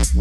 Hey,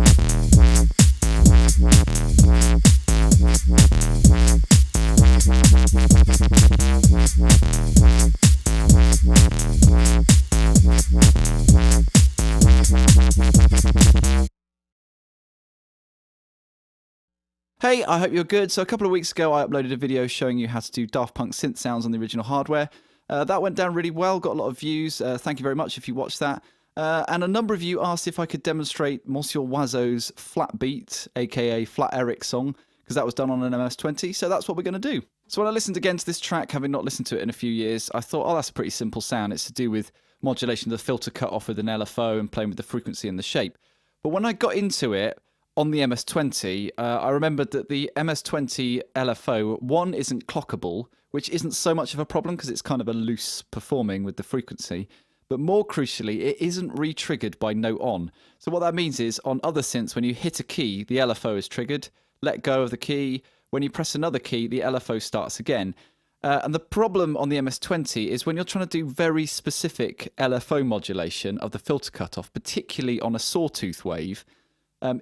I hope you're good. So a couple of weeks ago I uploaded a video showing you how to do Daft Punk synth sounds on the original hardware. That went down really well, got a lot of views. Thank you very much if you watched that. And a number of you asked if I could demonstrate Mr Oizo's Flat Beat, aka Flat Eric song, because that was done on an MS-20, so that's what we're going to do. So when I listened again to this track, having not listened to it in a few years, I thought, oh, that's a pretty simple sound. It's to do with modulation of the filter cutoff with an LFO and playing with the frequency and the shape. But when I got into it, on the MS-20, I remembered that the MS-20 LFO, one, isn't clockable, which isn't so much of a problem because it's kind of a loose performing with the frequency. But more crucially, it isn't re-triggered by note on. So what that means is, on other synths, when you hit a key, the LFO is triggered. Let go of the key. When you press another key, the LFO starts again. And the problem on the MS-20 is when you're trying to do very specific LFO modulation of the filter cutoff, particularly on a sawtooth wave,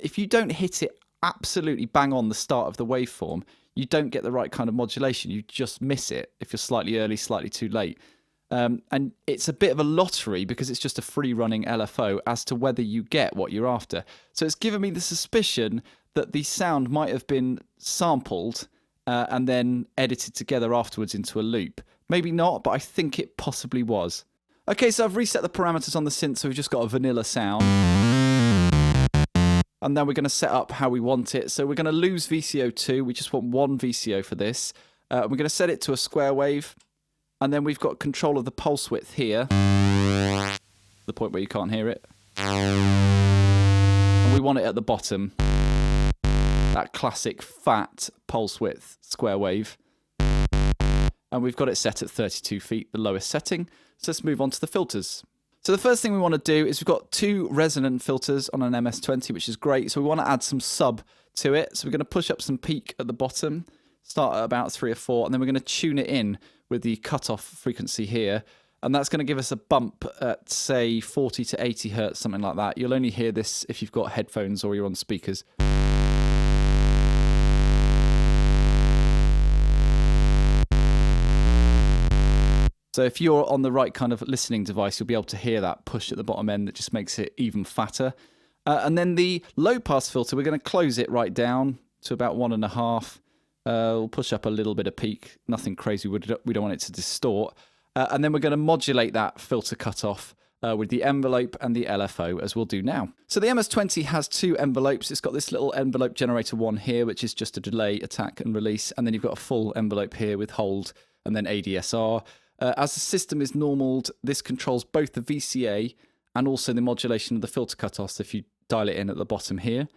if you don't hit it absolutely bang on the start of the waveform, you don't get the right kind of modulation. You just miss it if you're slightly early, slightly too late. And it's a bit of a lottery because it's just a free-running LFO as to whether you get what you're after. So it's given me the suspicion that the sound might have been sampled and then edited together afterwards into a loop. Maybe not, but I think it possibly was. Okay, so I've reset the parameters on the synth, so we've just got a vanilla sound. And then we're going to set up how we want it. So we're going to lose VCO2. We just want one VCO for this. We're going to set it to a square wave. And then we've got control of the pulse width here. The point where you can't hear it. And we want it at the bottom. That classic fat pulse width square wave. And we've got it set at 32 feet, the lowest setting. So let's move on to the filters. So the first thing we want to do is we've got two resonant filters on an MS-20, which is great. So we want to add some sub to it. So we're going to push up some peak at the bottom, start at about 3 or 4, and then we're going to tune it in with the cutoff frequency here. And that's going to give us a bump at, say, 40 to 80 hertz, something like that. You'll only hear this if you've got headphones or you're on speakers. So if you're on the right kind of listening device, you'll be able to hear that push at the bottom end that just makes it even fatter. And then the low pass filter, we're going to close it right down to about 1.5. We'll push up a little bit of peak, nothing crazy, we don't want it to distort. And then we're going to modulate that filter cutoff with the envelope and the LFO, as we'll do now. So the MS-20 has two envelopes. It's got this little envelope generator one here, which is just a delay, attack and release. And then you've got a full envelope here with hold and then ADSR. As the system is normaled, this controls both the VCA and also the modulation of the filter cutoffs if you dial it in at the bottom here.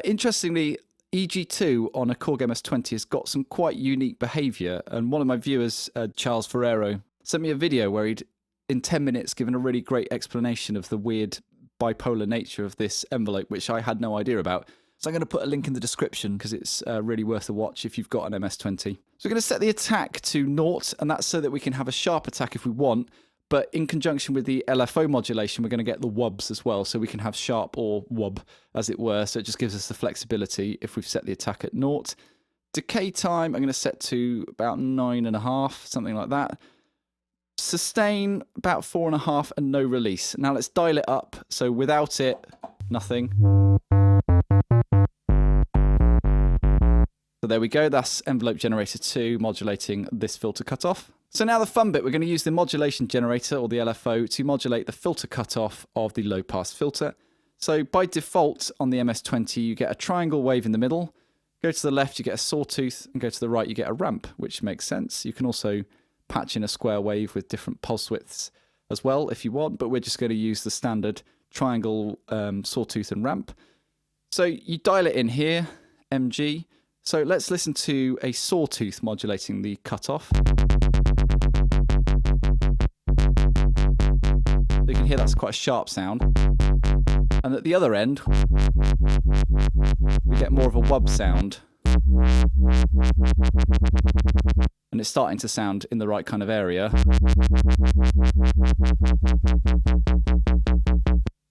Interestingly, EG2 on a Korg MS-20 has got some quite unique behaviour, and one of my viewers, Charles Ferrero, sent me a video where he'd, in 10 minutes, given a really great explanation of the weird bipolar nature of this envelope, which I had no idea about. So I'm going to put a link in the description because it's really worth a watch if you've got an MS-20. So we're going to set the attack to 0, and that's so that we can have a sharp attack if we want, but in conjunction with the LFO modulation, we're going to get the wubs as well, so we can have sharp or wub, as it were, so it just gives us the flexibility if we've set the attack at 0. Decay time, I'm going to set to about 9.5, something like that. Sustain, about 4.5, and no release. Now let's dial it up, so without it, nothing. So there we go, that's envelope generator 2 modulating this filter cutoff. So now the fun bit, we're going to use the modulation generator, or the LFO, to modulate the filter cutoff of the low pass filter. So by default on the MS-20, you get a triangle wave in the middle. Go to the left, you get a sawtooth, and go to the right, you get a ramp, which makes sense. You can also patch in a square wave with different pulse widths as well if you want, but we're just going to use the standard triangle, sawtooth, and ramp. So you dial it in here, MG. So let's listen to a sawtooth modulating the cutoff. You can hear that's quite a sharp sound. And at the other end, we get more of a wub sound. And it's starting to sound in the right kind of area.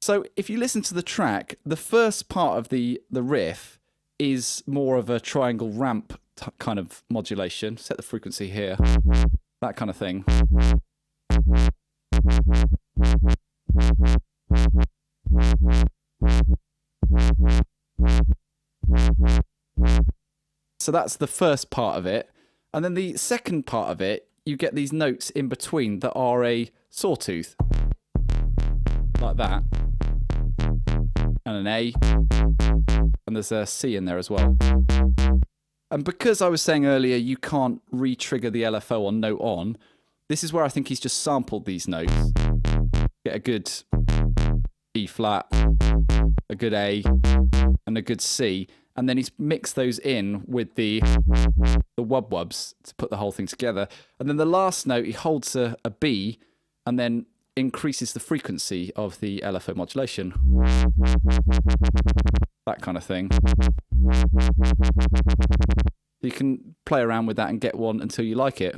So So if you listen to the track, the first part of the riff is more of a triangle ramp kind of modulation. Set the frequency here, that kind of thing. So that's the first part of it. And then the second part of it, you get these notes in between that are a sawtooth. Like that. And an A. And there's a C in there as well. And because I was saying earlier you can't re-trigger the LFO on note on, this is where I think he's just sampled these notes. Get a good E flat, a good A, and a good C. And then he's mixed those in with the Wub-Wubs to put the whole thing together. And then the last note, he holds a B and then increases the frequency of the LFO modulation. That kind of thing. You can play around with that and get one until you like it.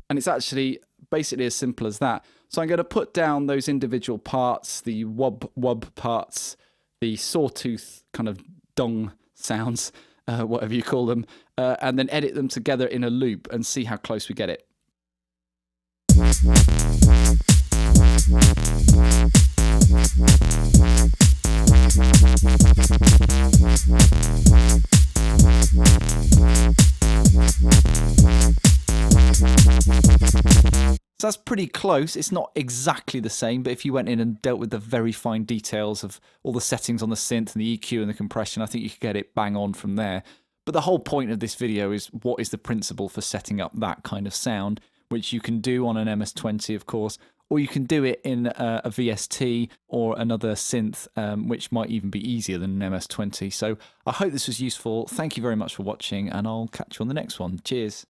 And it's actually basically as simple as that. So I'm going to put down those individual parts, the Wub-Wub parts, the sawtooth kind of dong sounds, whatever you call them, and then edit them together in a loop and see how close we get it. So that's pretty close. It's not exactly the same, but if you went in and dealt with the very fine details of all the settings on the synth and the EQ and the compression, I think you could get it bang on from there. But the whole point of this video is what is the principle for setting up that kind of sound, which you can do on an MS-20, of course, or you can do it in a VST or another synth, which might even be easier than an MS-20. So I hope this was useful. Thank you very much for watching, and I'll catch you on the next one. Cheers.